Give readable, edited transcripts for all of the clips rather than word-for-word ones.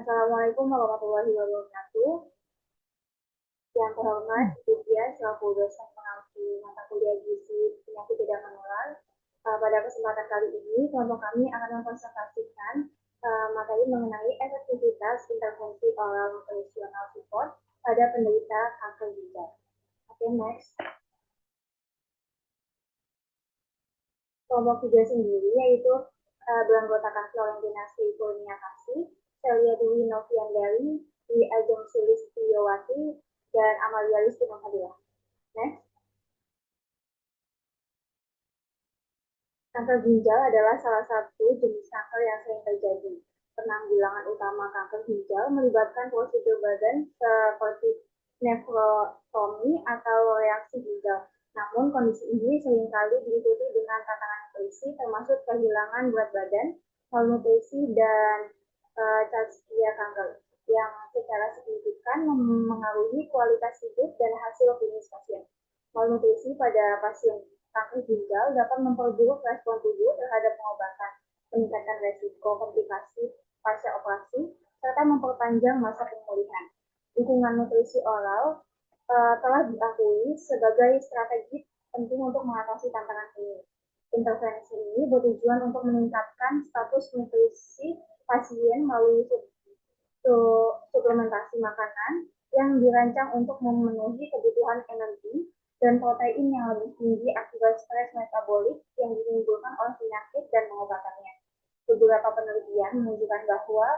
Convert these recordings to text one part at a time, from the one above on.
Assalamualaikum warahmatullahi wabarakatuh. Yang terhormat, Ibu Dia selaku dosen pengampu mata kuliah gizi penyakit tidak menular. Pada kesempatan kali ini, kelompok kami akan mempresentasikan materi mengenai efektivitas intervensi oral nutritional support pada penderita kanker ginjal. Oke, next. Kelompok 3 sendiri yaitu beranggotakan Florentina Sri Kurnia Kasih, Celia Dwi Noviandari, Dwi Ajeng Sulistiyowati, dan Amalia Listi Mahadira. Next. Kanker ginjal adalah salah satu jenis kanker yang sering terjadi. Penanggulangan utama kanker ginjal melibatkan prosedur badan seperti nefrotomi atau reaksi ginjal. Namun kondisi ini seringkali diikuti dengan tantangan nutrisi termasuk kehilangan berat badan, malnutrisi, dan cackia kanker yang secara signifikan mengaruhi kualitas hidup dan hasil klinis pasien. Malnutrisi pada pasien kanker ginjal dapat memperburuk respon tubuh terhadap pengobatan, meningkatkan resiko komplikasi pasca operasi, serta memperpanjang masa pemulihan. Dukungan nutrisi oral telah diakui sebagai strategi penting untuk mengatasi tantangan ini. Intervensi ini bertujuan untuk meningkatkan status nutrisi pasien melalui suplementasi makanan yang dirancang untuk memenuhi kebutuhan energi dan protein yang lebih tinggi akibat stres metabolik yang ditimbulkan oleh penyakit dan pengobatannya. Beberapa penelitian menunjukkan bahwa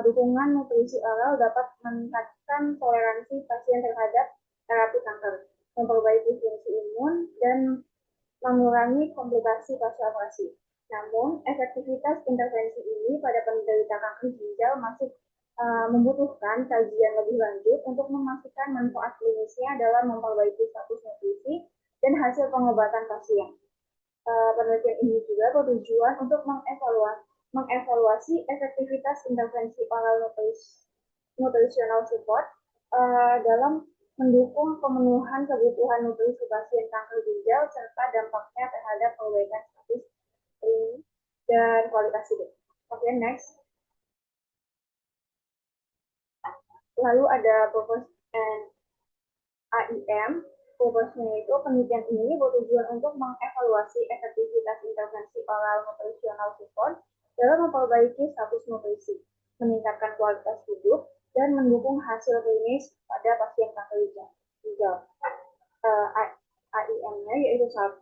dukungan nutrisi oral dapat meningkatkan toleransi pasien terhadap terapi kanker, memperbaiki fungsi imun, dan mengurangi komplikasi pasca operasi. Namun, efektivitas intervensi ini pada penderita kanker ginjal masih membutuhkan kajian lebih lanjut untuk memastikan manfaat klinisnya dalam memperbaiki status nutrisi dan hasil pengobatan pasien. Penelitian ini juga bertujuan untuk mengevaluasi efektivitas intervensi oral nutritional support dalam mendukung pemenuhan kebutuhan nutrisi pasien kanker ginjal serta dampaknya terhadap perbaikan status klinis dan kualitas hidup. Oke, next. Lalu ada purpose and AIM. Purpose-nya itu penelitian ini bertujuan untuk mengevaluasi efektivitas intervensi oral nutritional support dalam memperbaiki status nutrisi, meningkatkan kualitas hidup, dan mendukung hasil klinis pada pasien kanker ginjal. AIM-nya yaitu 1.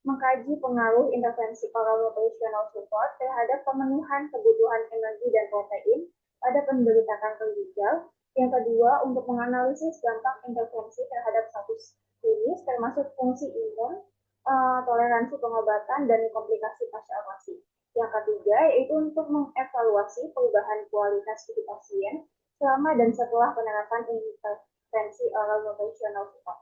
Mengkaji pengaruh intervensi oral nutritional support terhadap pemenuhan kebutuhan energi dan protein pada penderita kanker ginjal. Yang kedua, untuk menganalisis dampak intervensi terhadap status klinis termasuk fungsi imun, toleransi pengobatan, dan komplikasi pasca operasi. Yang ketiga, yaitu untuk mengevaluasi perubahan kualitas hidup pasien selama dan setelah penerapan intervensi oral nutritional support.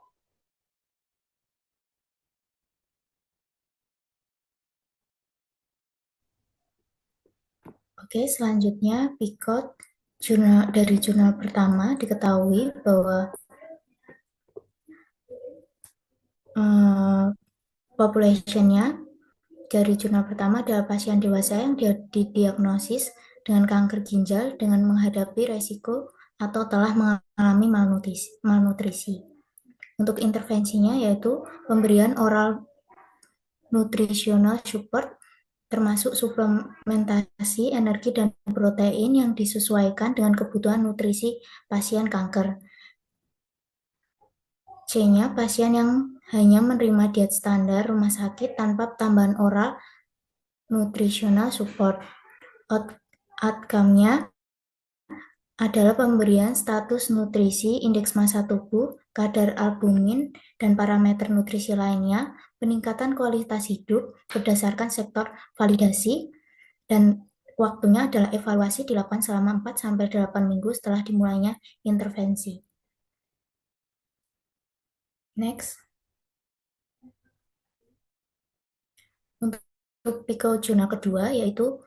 Oke, selanjutnya PICOT dari jurnal pertama diketahui bahwa population-nya dari jurnal pertama adalah pasien dewasa yang didiagnosis dengan kanker ginjal dengan menghadapi resiko atau telah mengalami malnutrisi. Untuk intervensinya yaitu pemberian oral nutritional support termasuk suplementasi energi dan protein yang disesuaikan dengan kebutuhan nutrisi pasien kanker. C-nya, pasien yang hanya menerima diet standar rumah sakit tanpa tambahan oral nutritional support. Outcome-nya adalah pemberian status nutrisi, indeks massa tubuh, kadar albumin, dan parameter nutrisi lainnya, peningkatan kualitas hidup berdasarkan sektor validasi, dan waktunya adalah evaluasi dilakukan selama 4-8 minggu setelah dimulainya intervensi. Next. Untuk PICO jurnal kedua yaitu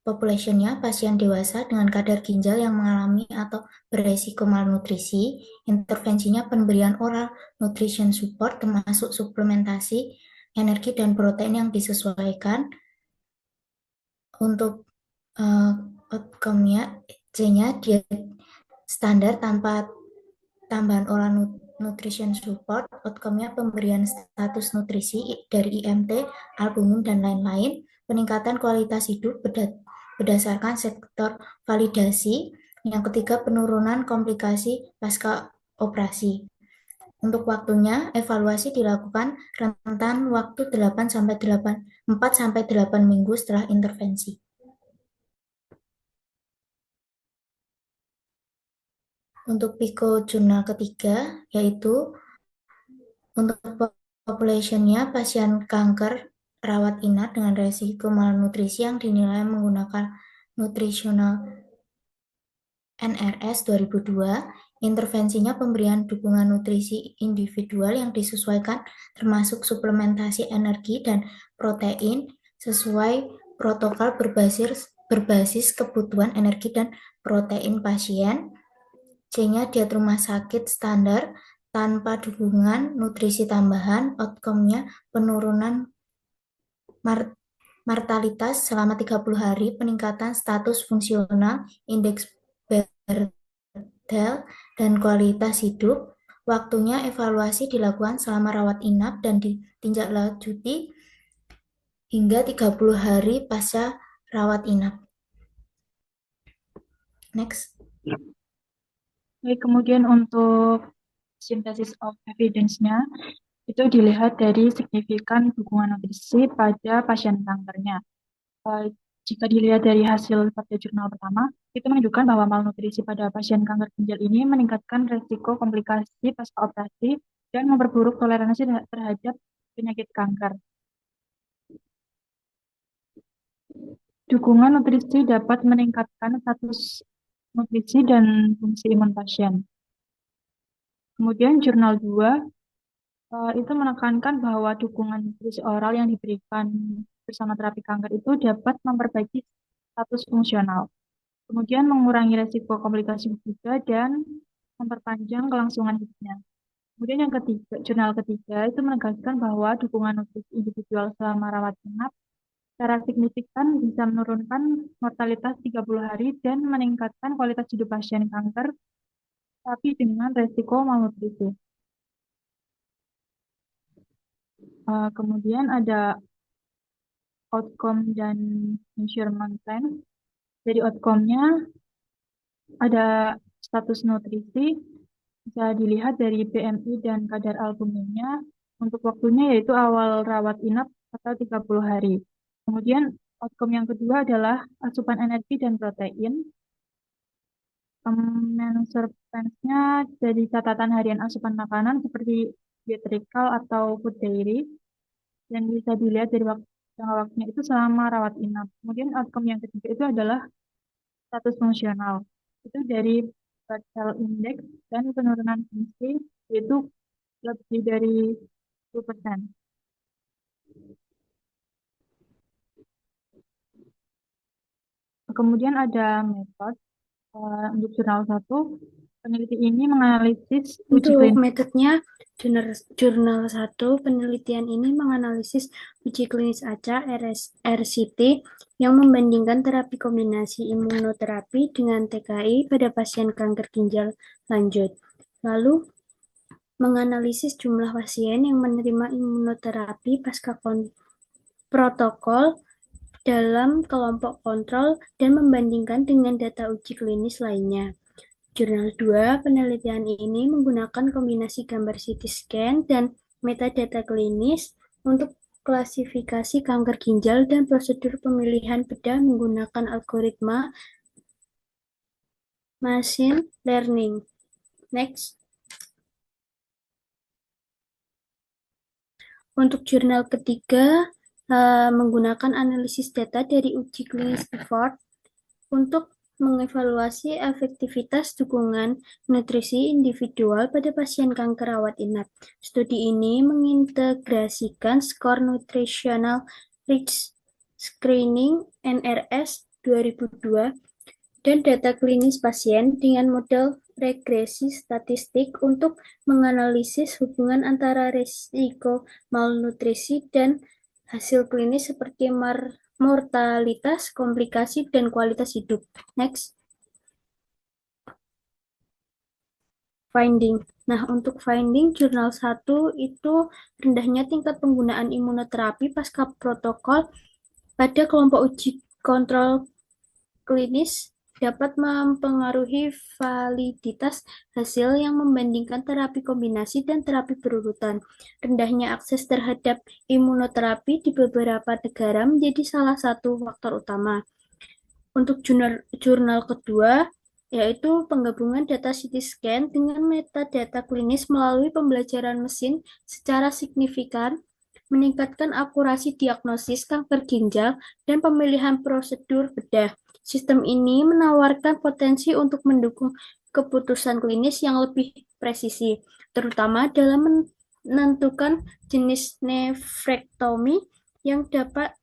population-nya pasien dewasa dengan kadar ginjal yang mengalami atau beresiko malnutrisi. Intervensinya pemberian oral nutrition support termasuk suplementasi energi dan protein yang disesuaikan. Untuk outcome-nya C-nya diet standar tanpa tambahan oral nutrition support, outcome-nya pemberian status nutrisi dari IMT, albumin, dan lain-lain, peningkatan kualitas hidup berdasarkan sektor validasi, yang ketiga penurunan komplikasi pasca operasi. Untuk waktunya, evaluasi dilakukan rentan waktu 4-8 minggu setelah intervensi. Untuk PICO jurnal ketiga, yaitu untuk population-nya pasien kanker rawat inap dengan resiko malnutrisi yang dinilai menggunakan nutritional NRS 2002, intervensinya pemberian dukungan nutrisi individual yang disesuaikan termasuk suplementasi energi dan protein sesuai protokol berbasis kebutuhan energi dan protein pasien. C-nya diet rumah sakit standar tanpa dukungan nutrisi tambahan, outcome-nya penurunan mortalitas selama 30 hari, peningkatan status fungsional, indeks Berdel, dan kualitas hidup. Waktunya evaluasi dilakukan selama rawat inap dan ditindaklanjuti hingga 30 hari pasca rawat inap. Next. Baik, kemudian untuk synthesis of evidence-nya itu dilihat dari signifikan dukungan nutrisi pada pasien kankernya. Jika dilihat dari hasil pada jurnal pertama, itu menunjukkan bahwa malnutrisi pada pasien kanker ginjal ini meningkatkan resiko komplikasi pasca operasi dan memperburuk toleransi terhadap penyakit kanker. Dukungan nutrisi dapat meningkatkan status nutrisi dan fungsi imun pasien. Kemudian jurnal 2 itu menekankan bahwa dukungan nutrisi oral yang diberikan bersama terapi kanker itu dapat memperbaiki status fungsional, kemudian mengurangi resiko komplikasi juga dan memperpanjang kelangsungan hidupnya. Kemudian yang ketiga, jurnal ketiga itu menegaskan bahwa dukungan nutrisi individual selama rawat inap secara signifikan bisa menurunkan mortalitas 30 hari dan meningkatkan kualitas hidup pasien kanker, tapi dengan resiko malnutrisi. Kemudian ada outcome dan measurement plan. Jadi outcome-nya ada status nutrisi, bisa dilihat dari BMI dan kadar albuminnya. Untuk waktunya yaitu awal rawat inap atau 30 hari. Kemudian outcome yang kedua adalah asupan energi dan protein. Measurement-nya dari catatan harian asupan makanan seperti dietetical atau food diary yang bisa dilihat dari jangka waktunya itu selama rawat inap. Kemudian outcome yang ketiga itu adalah status fungsional. Itu dari blood cell index dan penurunan fungsi itu lebih dari 10%. Kemudian ada metode untuk jurnal 1. Peneliti ini menganalisis uji Untuk klinis. metodenya, jurnal 1, penelitian ini menganalisis uji klinis ACA RCT yang membandingkan terapi kombinasi imunoterapi dengan TKI pada pasien kanker ginjal lanjut. Lalu, menganalisis jumlah pasien yang menerima imunoterapi pasca protokol dalam kelompok kontrol dan membandingkan dengan data uji klinis lainnya. Jurnal 2, penelitian ini menggunakan kombinasi gambar CT scan dan metadata klinis untuk klasifikasi kanker ginjal dan prosedur pemilihan bedah menggunakan algoritma machine learning. Next. Untuk jurnal ketiga, menggunakan analisis data dari uji klinis effort untuk mengevaluasi efektivitas dukungan nutrisi individual pada pasien kanker rawat inap. Studi ini mengintegrasikan skor nutritional risk screening NRS 2002 dan data klinis pasien dengan model regresi statistik untuk menganalisis hubungan antara risiko malnutrisi dan hasil klinis seperti mortalitas, komplikasi, dan kualitas hidup. Next. Finding. Nah, untuk finding jurnal 1 itu rendahnya tingkat penggunaan imunoterapi pasca protokol pada kelompok uji kontrol klinis dapat mempengaruhi validitas hasil yang membandingkan terapi kombinasi dan terapi berurutan. Rendahnya akses terhadap imunoterapi di beberapa negara menjadi salah satu faktor utama. Untuk jurnal kedua, yaitu penggabungan data CT scan dengan metadata klinis melalui pembelajaran mesin secara signifikan, meningkatkan akurasi diagnosis kanker ginjal dan pemilihan prosedur bedah. Sistem ini menawarkan potensi untuk mendukung keputusan klinis yang lebih presisi, terutama dalam menentukan jenis nefrektomi yang tepat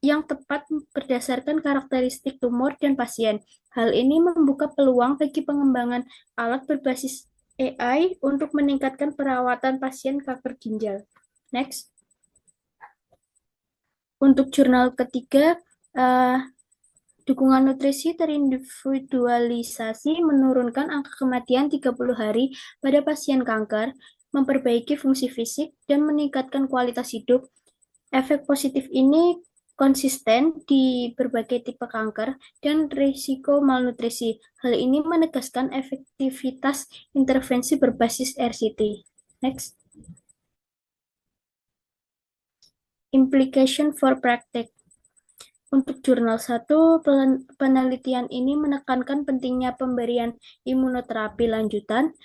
berdasarkan karakteristik tumor dan pasien. Hal ini membuka peluang bagi pengembangan alat berbasis AI untuk meningkatkan perawatan pasien kanker ginjal. Next. Untuk jurnal ketiga, dukungan nutrisi terindividualisasi menurunkan angka kematian 30 hari pada pasien kanker, memperbaiki fungsi fisik, dan meningkatkan kualitas hidup. Efek positif ini konsisten di berbagai tipe kanker dan risiko malnutrisi. Hal ini menegaskan efektivitas intervensi berbasis RCT. Next. Implication for practice. Untuk jurnal 1, penelitian ini menekankan pentingnya pemberian imunoterapi lanjutan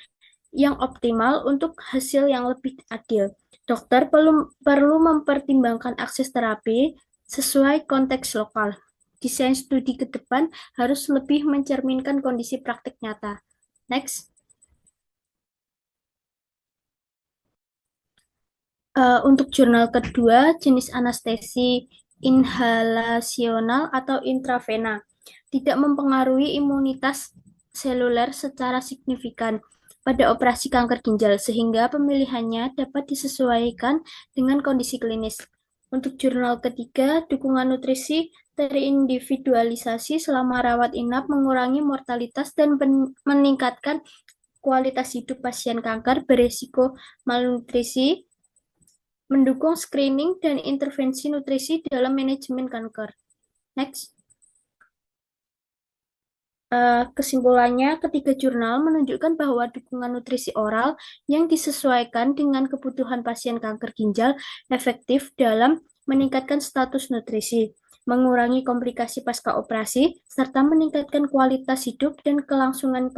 yang optimal untuk hasil yang lebih adil. Dokter perlu mempertimbangkan akses terapi sesuai konteks lokal. Desain studi ke depan harus lebih mencerminkan kondisi praktik nyata. Next. Untuk jurnal kedua, jenis anestesi inhalasional atau intravena tidak mempengaruhi imunitas seluler secara signifikan pada operasi kanker ginjal, sehingga pemilihannya dapat disesuaikan dengan kondisi klinis. Untuk jurnal ketiga, dukungan nutrisi terindividualisasi selama rawat inap mengurangi mortalitas dan meningkatkan kualitas hidup pasien kanker beresiko malnutrisi, mendukung screening dan intervensi nutrisi dalam manajemen kanker. Next. Kesimpulannya, ketiga jurnal menunjukkan bahwa dukungan nutrisi oral yang disesuaikan dengan kebutuhan pasien kanker ginjal efektif dalam meningkatkan status nutrisi, mengurangi komplikasi pasca operasi, serta meningkatkan kualitas hidup dan kelangsungan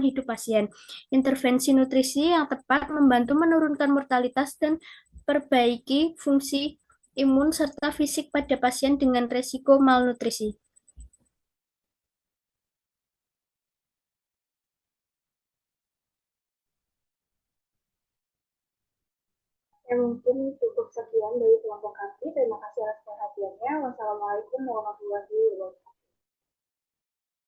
hidup pasien. Intervensi nutrisi yang tepat membantu menurunkan mortalitas dan perbaiki fungsi imun serta fisik pada pasien dengan resiko malnutrisi. Mungkin cukup sekian dari kelompok kami. Terima kasih atas perhatiannya. Wassalamualaikum warahmatullahi wabarakatuh.